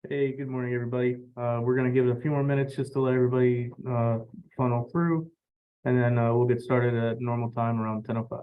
Hey, good morning, everybody. We're going to give it a few more minutes just to let everybody funnel through, and then we'll get started at normal time around 10:05.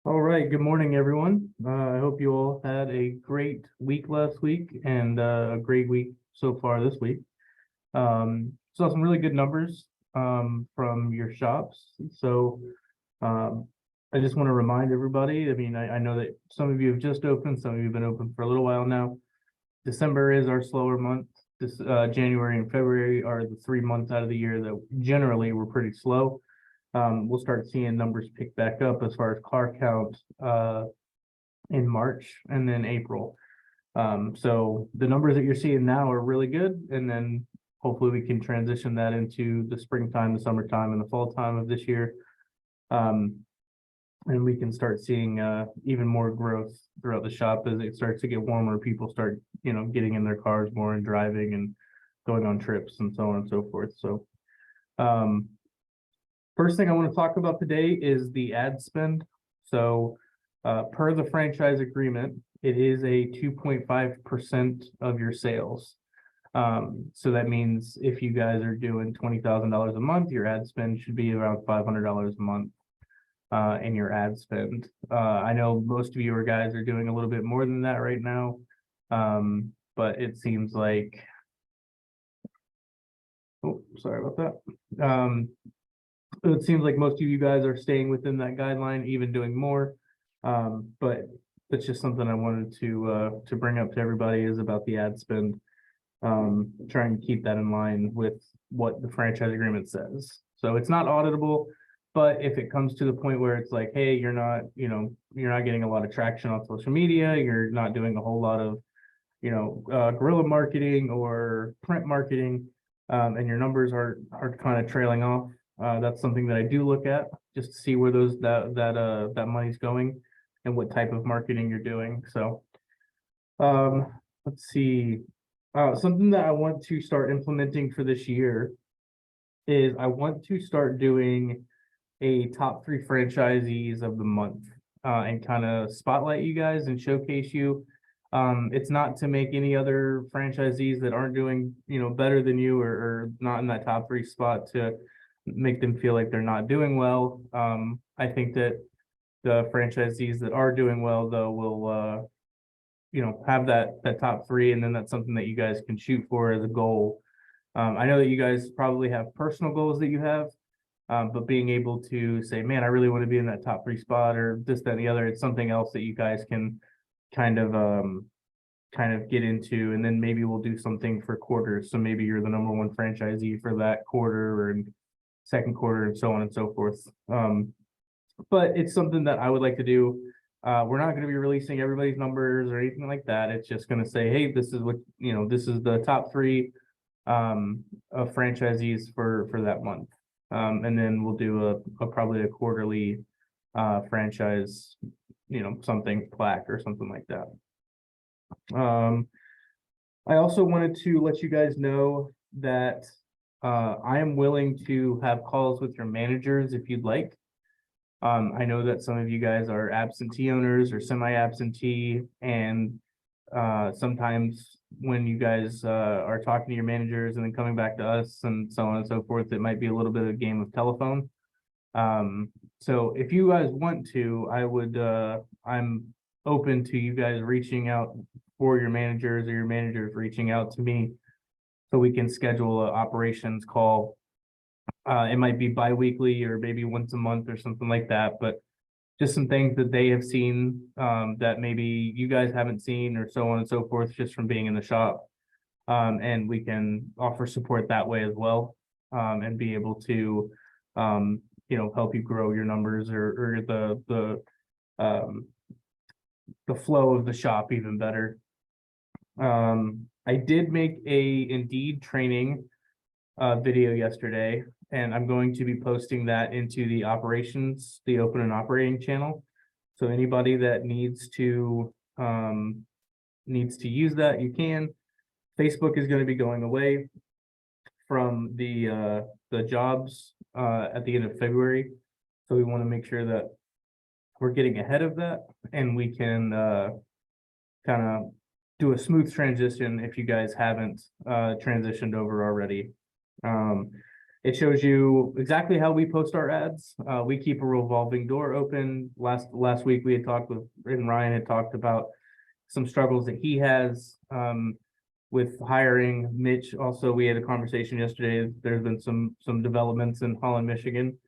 All right, good morning, everyone. I hope you all had a great week last week and a great week so far this week. Saw some really good numbers from your shops. So I just want to remind everybody, I mean, I know that some of you have just opened, some of you have been open for a little while now. December is our slower month. This January and February are the 3 months out of the year that generally we're pretty slow. We'll start seeing numbers pick back up as far as car count in March and then April. So the numbers that you're seeing now are really good, and then hopefully we can transition that into the springtime, the summertime, and the fall time of this year. And we can start seeing even more growth throughout the shop as it starts to get warmer. People start, getting in their cars more and driving and going on trips and so on and so forth. So first thing I want to talk about today is the ad spend. So per the franchise agreement, it is a 2.5% of your sales. So that means if you guys are doing $20,000 a month, your ad spend should be around $500 a month in your ad spend. I know most of you guys are doing a little bit more than that right now, but it seems like, oh, sorry about that. It seems like most of you guys are staying within that guideline, even doing more. But it's just something I wanted to bring up to everybody is about the ad spend. trying to keep that in line with what the franchise agreement says. So it's not auditable, but if it comes to the point where it's like, hey, you're not, you're not getting a lot of traction on social media, you're not doing a whole lot of, guerrilla marketing or print marketing, and your numbers are kind of trailing off. That's something that I do look at just to see where that money's going and what type of marketing you're doing. So let's see. Something that I want to start implementing for this year is I want to start doing a top 3 franchisees of the month, and kind of spotlight you guys and showcase you. It's not to make any other franchisees that aren't doing, better than you, or not in that top 3 spot to make them feel like they're not doing well. I think that the franchisees that are doing well, though, will have that top 3, and then that's something that you guys can shoot for as a goal. I know that you guys probably have personal goals that you have, but being able to say, man, I really want to be in that top 3 spot, or this, that, and the other, it's something else that you guys can kind of get into, and then maybe we'll do something for quarters. So maybe you're the number 1 franchisee for that quarter or in second quarter, and so on and so forth. But it's something that I would like to do. We're not going to be releasing everybody's numbers or anything like that. It's just going to say, hey, this is what, this is the top 3 of franchisees for that month. And then we'll do probably a quarterly franchise, something plaque or something like that. I also wanted to let you guys know that I am willing to have calls with your managers if you'd like. I know that some of you guys are absentee owners or semi-absentee, and sometimes when you guys are talking to your managers and then coming back to us and so on and so forth, it might be a little bit of a game of telephone. So if you guys want to, I'm open to you guys reaching out for your managers, or your managers reaching out to me, so we can schedule an operations call. It might be bi-weekly or maybe once a month or something like that, but just some things that they have seen, that maybe you guys haven't seen, or so on and so forth, just from being in the shop. And we can offer support that way as well, and be able to, help you grow your numbers, or the flow of the shop even better. I did make a Indeed training video yesterday, and I'm going to be posting that into the open and operating channel. So anybody that needs to use that, you can. Facebook is going to be going away from the jobs at the end of February. So we want to make sure that we're getting ahead of that, and we can kind of do a smooth transition if you guys haven't transitioned over already. It shows you exactly how we post our ads. We keep a revolving door open. Last week we had talked with, and Ryan had talked about some struggles that he has with hiring. Mitch, also, we had a conversation yesterday. There's been some developments in Holland, Michigan.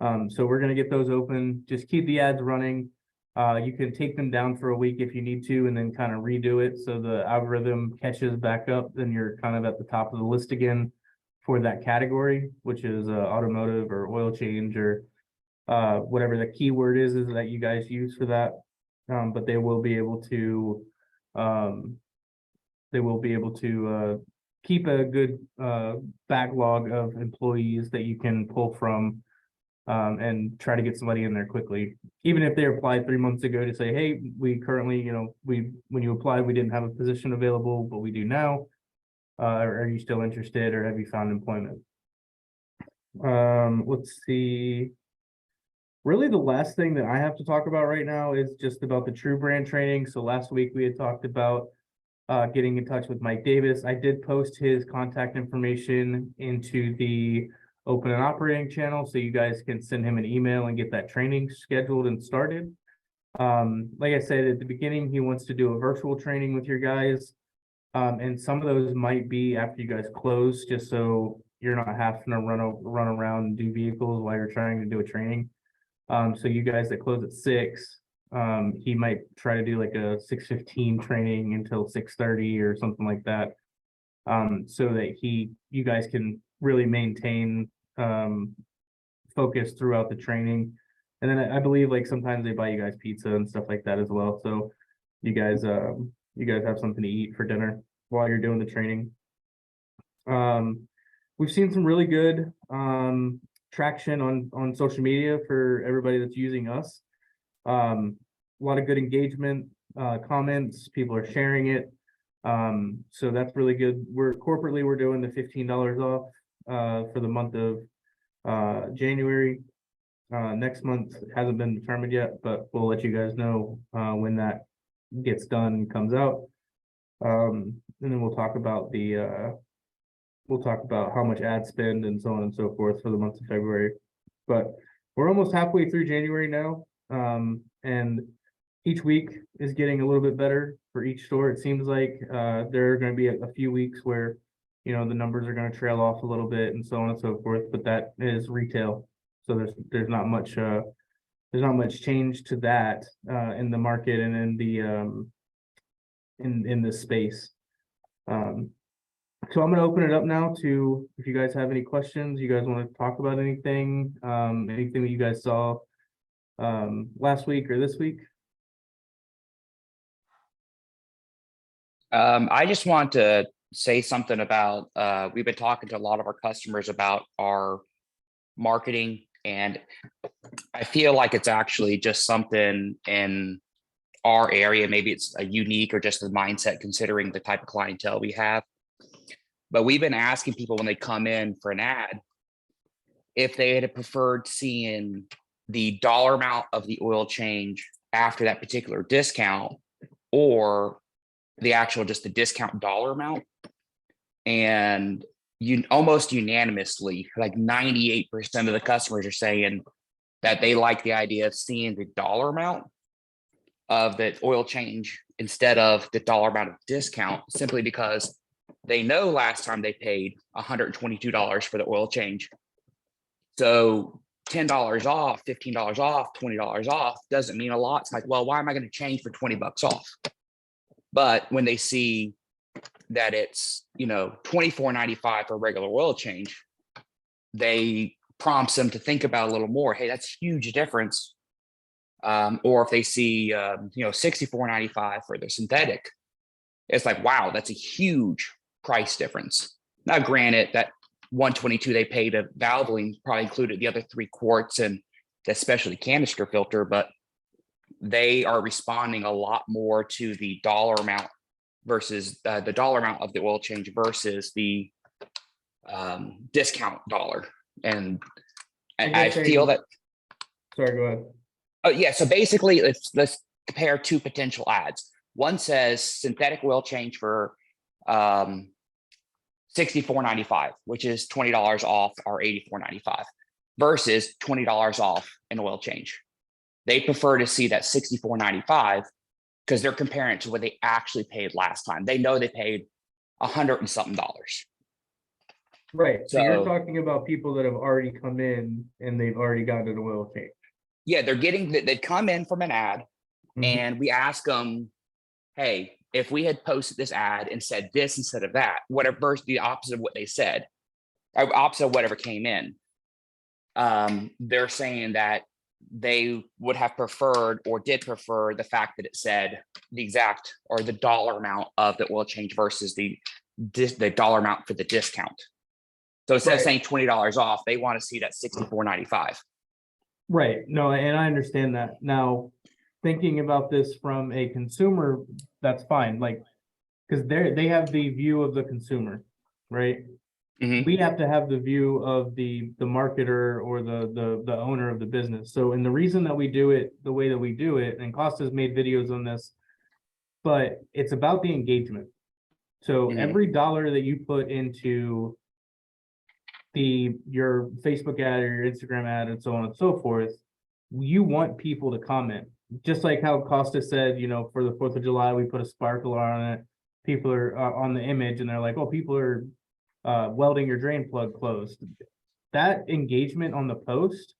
So we're going to get those open. Just keep the ads running. You can take them down for a week if you need to, and then kind of redo it so the algorithm catches back up. Then you're kind of at the top of the list again for that category, which is automotive or oil change, or whatever the keyword is that you guys use for that. But they will be able to keep a good backlog of employees that you can pull from, and try to get somebody in there quickly. Even if they applied 3 months ago to say, hey, we currently, when you applied, we didn't have a position available, but we do now. Are you still interested, or have you found employment? Let's see. Really, the last thing that I have to talk about right now is just about the True Brand training. So last week we had talked about getting in touch with Mike Davis. I did post his contact information into the open and operating channel, so you guys can send him an email and get that training scheduled and started. Like I said at the beginning, he wants to do a virtual training with your guys. And some of those might be after you guys close, just so you're not having to run around and do vehicles while you're trying to do a training. So you guys that close at 6, he might try to do like a 6:15 training until 6:30 or something like that. so that you guys can really maintain focus throughout the training. And then I believe like sometimes they buy you guys pizza and stuff like that as well. So you guys have something to eat for dinner while you're doing the training. We've seen some really good traction on social media for everybody that's using us. A lot of good engagement, comments, people are sharing it. So that's really good. We're doing the $15 off for the month of January. Next month hasn't been determined yet, but we'll let you guys know when that gets done and comes out. And then we'll talk about how much ad spend and so on and so forth for the month of February. But we're almost halfway through January now. And each week is getting a little bit better for each store. It seems like there are going to be a few weeks where, the numbers are going to trail off a little bit and so on and so forth, but that is retail. So there's not much change to that in the market and in the in this space. So I'm going to open it up now to if you guys have any questions, you guys want to talk about anything, anything that you guys saw last week or this week. I just want to say something about, we've been talking to a lot of our customers about our marketing, and I feel like it's actually just something in our area. Maybe it's a unique or just a mindset considering the type of clientele we have. But we've been asking people when they come in for an ad, if they had preferred seeing the dollar amount of the oil change after that particular discount, or the actual just the discount dollar amount. And you almost unanimously, like 98% of the customers are saying that they like the idea of seeing the dollar amount of the oil change instead of the dollar amount of discount, simply because they know last time they paid $122 for the oil change. So $10 off, $15 off, $20 off doesn't mean a lot. It's like, well, why am I going to change for 20 bucks off? But when they see that it's, $24.95 for a regular oil change, they prompts them to think about a little more. Hey, that's a huge difference. Or if they see, $64.95 for the synthetic, it's like, wow, that's a huge price difference. Now, granted, that $122 they paid of Valvoline probably included the other 3 quarts and the specialty canister filter, but they are responding a lot more to the dollar amount versus the dollar amount of the oil change versus the discount dollar. And I feel that. Sorry, go ahead. Oh yeah. So basically, let's compare 2 potential ads. One says synthetic oil change for $64.95, which is $20 off our $84.95, versus $20 off an oil change. They prefer to see that $64.95 because they're comparing it to what they actually paid last time. They know they paid $100 and something. Right. So you're talking about people that have already come in and they've already gotten an oil change. Yeah, they've come in from an ad, and we ask them, hey, if we had posted this ad and said this instead of that, whatever, the opposite of what they said, or opposite of whatever came in, they're saying that they would have preferred or did prefer the fact that it said the exact or the dollar amount of the oil change versus the dollar amount for the discount. So instead of saying $20 off, they want to see that $64.95. Right. No, and I understand that. Now, thinking about this from a consumer, that's fine. Like, because they have the view of the consumer, right? We have to have the view of the marketer or the owner of the business. So, and the reason that we do it the way that we do it, and Costa's made videos on this, but it's about the engagement. So every dollar that you put into your Facebook ad or your Instagram ad and so on and so forth, you want people to comment. Just like how Costa said, for the 4th of July, we put a sparkler on it. People are on the image and they're like, oh, people are welding your drain plug closed. That engagement on the post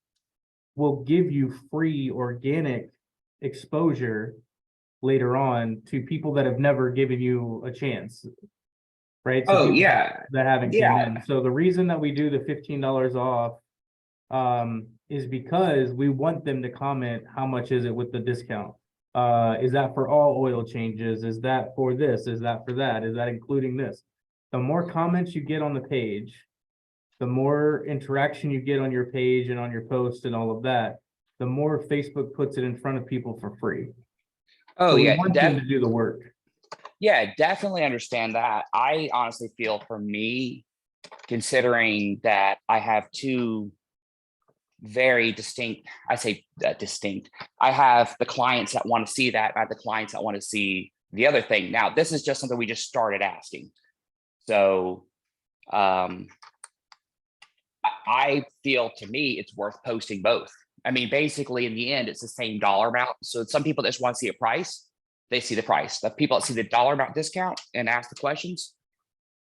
will give you free organic exposure later on to people that have never given you a chance. right? So Oh people yeah, that haven't came yeah. in. So the reason that we do the $15 off is because we want them to comment how much is it with the discount. Is that for all oil changes? Is that for this? Is that for that? Is that including this? The more comments you get on the page, the more interaction you get on your page and on your post and all of that, the more Facebook puts it in front of people for free. Oh So we yeah, want them to do the work. yeah, definitely understand that. I honestly feel for me, considering that I have two very distinct, I say distinct, I have the clients that want to see that, I have the clients that want to see the other thing. Now, this is just something we just started asking. So I feel, to me, it's worth posting both. I mean, basically in the end, it's the same dollar amount. So some people that just want to see a price, they see the price. The people that see the dollar amount discount and ask the questions,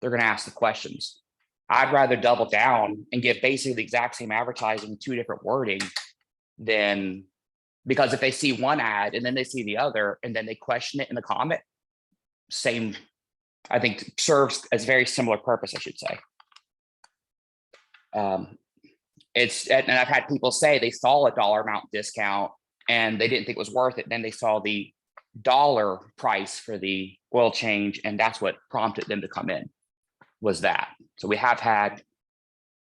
they're going to ask the questions. I'd rather double down and give basically the exact same advertising, two different wording than, because if they see one ad and then they see the other and then they question it in the comment, same, I think serves as very similar purpose, I should say. And I've had people say they saw a dollar amount discount and they didn't think it was worth it. Then they saw the dollar price for the oil change, and that's what prompted them to come in, was that. So we have had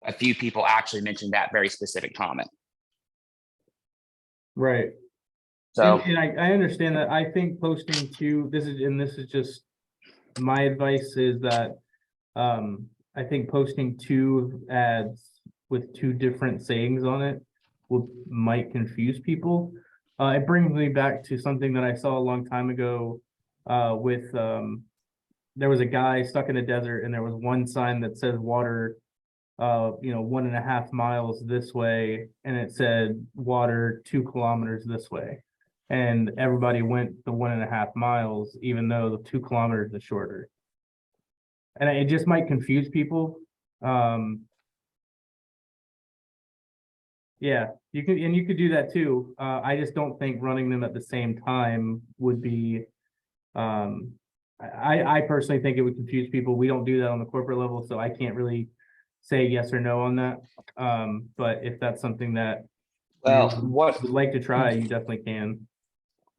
a few people actually mention that very specific comment. Right. So And I understand that. I think posting two, this is just my advice, is that I think posting two ads with two different sayings on it might confuse people. It brings me back to something that I saw a long time ago with there was a guy stuck in the desert and there was one sign that says water 1.5 miles this way, and it said water 2 kilometers this way. And everybody went the 1.5 miles, even though the 2 kilometers is shorter. And it just might confuse people. Yeah, you could do that too. I just don't think running them at the same time would be, I personally think it would confuse people. We don't do that on the corporate level, so I can't really say yes or no on that. But if that's something that you would like to try, you definitely can.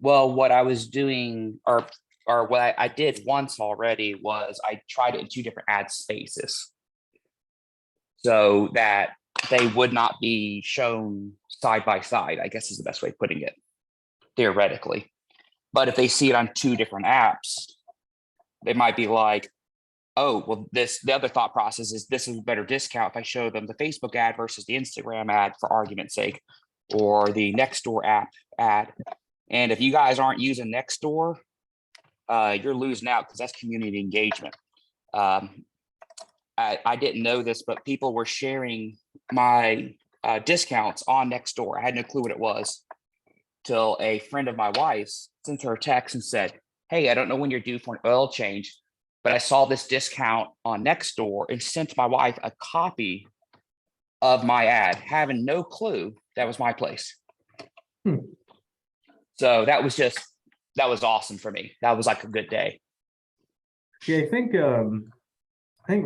Well, what I was doing, or what I did once already, was I tried it in two different ad spaces so that they would not be shown side by side, I guess is the best way of putting it, theoretically. But if they see it on two different apps, they might be like, oh, well, the other thought process is this is a better discount if I show them the Facebook ad versus the Instagram ad, for argument's sake, or the Nextdoor app ad. And if you guys aren't using Nextdoor, you're losing out, because that's community engagement. I didn't know this, but people were sharing my discounts on Nextdoor. I had no clue what it was till a friend of my wife's sent her a text and said, hey, I don't know when you're due for an oil change, but I saw this discount on Nextdoor, and sent my wife a copy of my ad, having no clue that was my place. So that was awesome for me. That was like a good day. Yeah, I think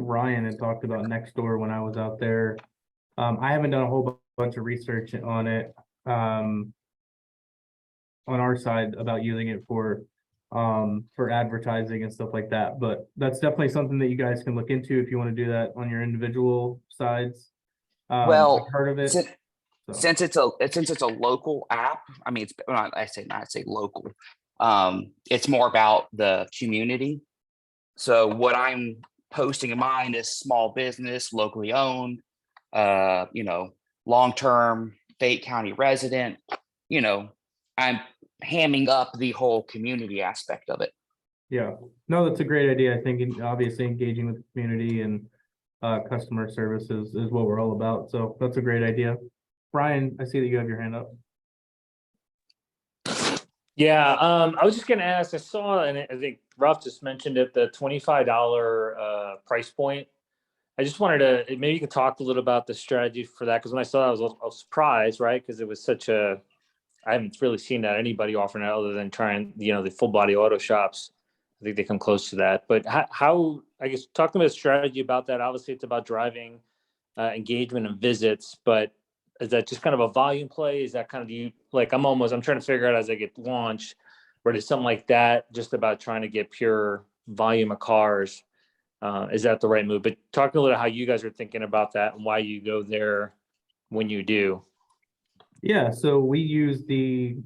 Ryan had talked about Nextdoor when I was out there. I haven't done a whole bunch of research on it on our side about using it for advertising and stuff like that. But that's definitely something that you guys can look into if you want to do that on your individual sides. Well, I've heard of it. Since it's a local app, I mean, it's not, I say local. It's more about the community. So what I'm posting in mine is small business, locally owned, long-term Fayette County resident. I'm hamming up the whole community aspect of it. Yeah, no, that's a great idea. I think obviously engaging with the community and customer services is what we're all about. So that's a great idea. Brian, I see that you have your hand up. Yeah, I was just gonna ask, I saw, and I think Ralph just mentioned it, the $25 price point. I just wanted to, maybe you could talk a little about the strategy for that, because when I saw that, I was surprised, right? Because it was I haven't really seen that anybody offering that other than trying, the full body auto shops. I think they come close to that. But how I guess talking about strategy about that, obviously it's about driving engagement and visits, but is that just kind of a volume play? Is that kind of I'm trying to figure out as I get launched, or is something like that just about trying to get pure volume of cars? Is that the right move? But talk a little how you guys are thinking about that and why you go there when you do. Yeah, so we use the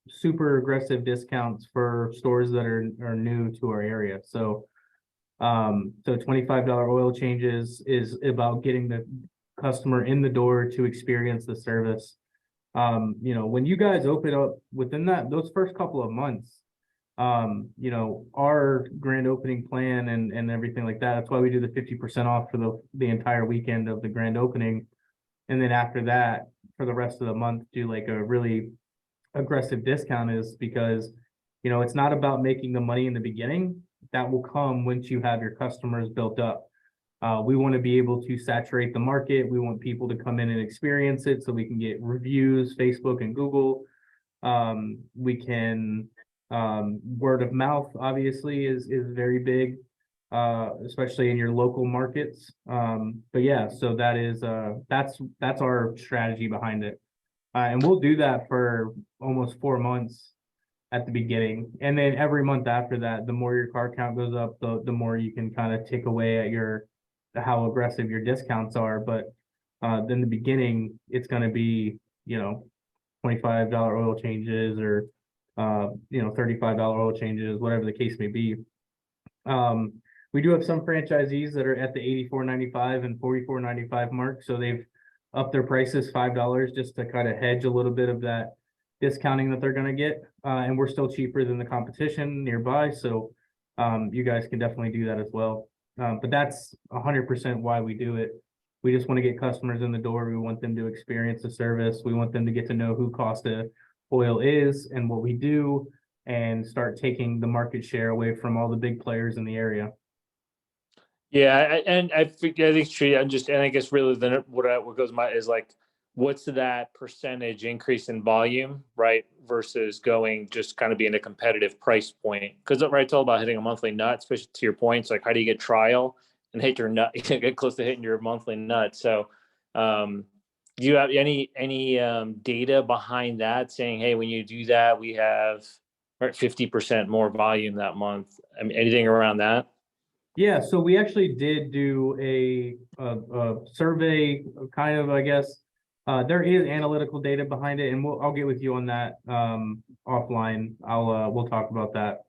super aggressive discounts for stores that are new to our area. So $25 oil changes is about getting the customer in the door to experience the service. When you guys open up within those first couple of months, our grand opening plan and everything like that. That's why we do the 50% off for the entire weekend of the grand opening. And then after that, for the rest of the month, do like a really aggressive discount is because, it's not about making the money in the beginning. That will come once you have your customers built up. We want to be able to saturate the market. We want people to come in and experience it so we can get reviews, Facebook and Google. We can, word of mouth obviously is very big, especially in your local markets. But yeah, so that's our strategy behind it. And we'll do that for almost 4 months at the beginning. And then every month after that, the more your car count goes up, the more you can kind of take away at how aggressive your discounts are. But in the beginning, it's going to be, $25 oil changes or, $35 oil changes, whatever the case may be. We do have some franchisees that are at the $84.95 and $44.95 mark. So they've upped their prices $5 just to kind of hedge a little bit of that discounting that they're going to get. And we're still cheaper than the competition nearby. So you guys can definitely do that as well. But that's 100% why we do it. We just want to get customers in the door. We want them to experience the service. We want them to get to know who Costa Oil is and what we do, and start taking the market share away from all the big players in the area. Yeah, and I think it's true. And I guess really then what goes my is like, what's that percentage increase in volume, right? Versus going just kind of being a competitive price point. Because right, it's all about hitting a monthly nut, especially to your points. Like, how do you get trial and hit your nut? You get close to hitting your monthly nut. So, do you have any data behind that saying, hey, when you do that, we have 50% more volume that month? I mean, anything around that? Yeah, so we actually did do a survey, kind of, I guess. There is analytical data behind it, and I'll get with you on that offline. We'll talk about that.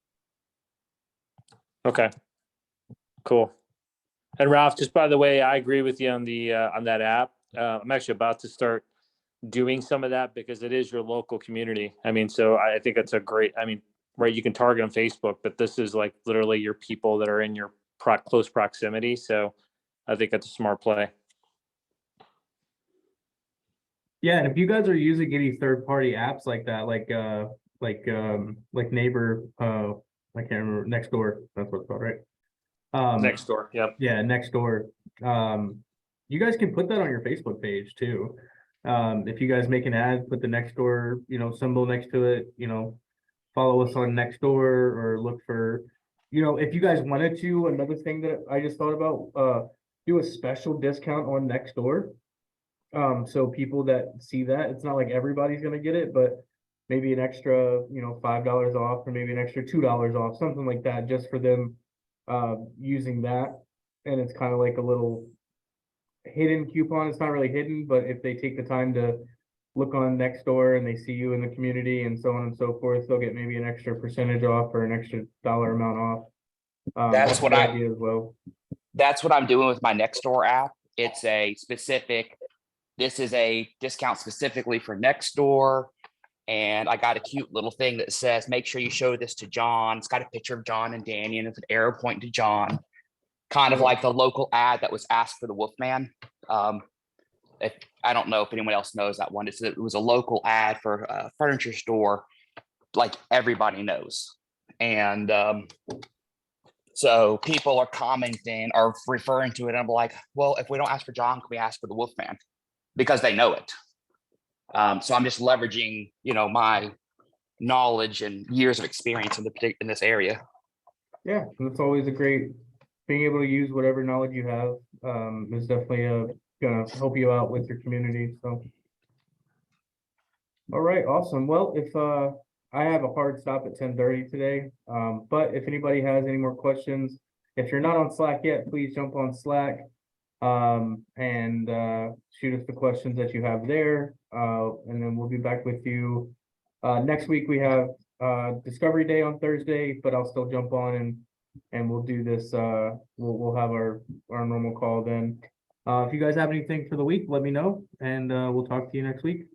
Okay, cool. And Ralph, just by the way, I agree with you on that app. I'm actually about to start doing some of that because it is your local community. I mean, so I think that's a great. I mean, right? You can target on Facebook, but this is like literally your people that are in your close proximity. So I think that's a smart play. Yeah, and if you guys are using any third-party apps like that, like Neighbor, I can't remember, Nextdoor, that's what it's called, right? Nextdoor, yep. Yeah, Nextdoor. You guys can put that on your Facebook page too. If you guys make an ad, put the Nextdoor, symbol next to it, follow us on Nextdoor, or look for, if you guys wanted to, another thing that I just thought about, do a special discount on Nextdoor. So people that see that, it's not like everybody's gonna get it, but maybe an extra, $5 off, or maybe an extra $2 off, something like that, just for them using that. And it's kind of like a little hidden coupon. It's not really hidden, but if they take the time to look on Nextdoor and they see you in the community and so on and so forth, they'll get maybe an extra percentage off or an extra dollar amount off. That's what I do as well. That's what I'm doing with my Nextdoor app. It's this is a discount specifically for Nextdoor. And I got a cute little thing that says, make sure you show this to John. It's got a picture of John and Danny, and it's an arrow pointing to John. Kind of like the local ad that was asked for the Wolfman. I don't know if anyone else knows that one. It was a local ad for a furniture store, like everybody knows. And so people are commenting or referring to it, and I'm like, well, if we don't ask for John, can we ask for the Wolfman? Because they know it. So I'm just leveraging, my knowledge and years of experience in this area. Yeah, and it's always a great, being able to use whatever knowledge you have, is definitely gonna help you out with your community, so. All right, awesome. Well, if I have a hard stop at 10:30 today, but if anybody has any more questions, if you're not on Slack yet, please jump on Slack. And shoot us the questions that you have there. And then we'll be back with you. Next week we have Discovery Day on Thursday, but I'll still jump on and we'll do this. We'll have our normal call then. If you guys have anything for the week, let me know, and we'll talk to you next week.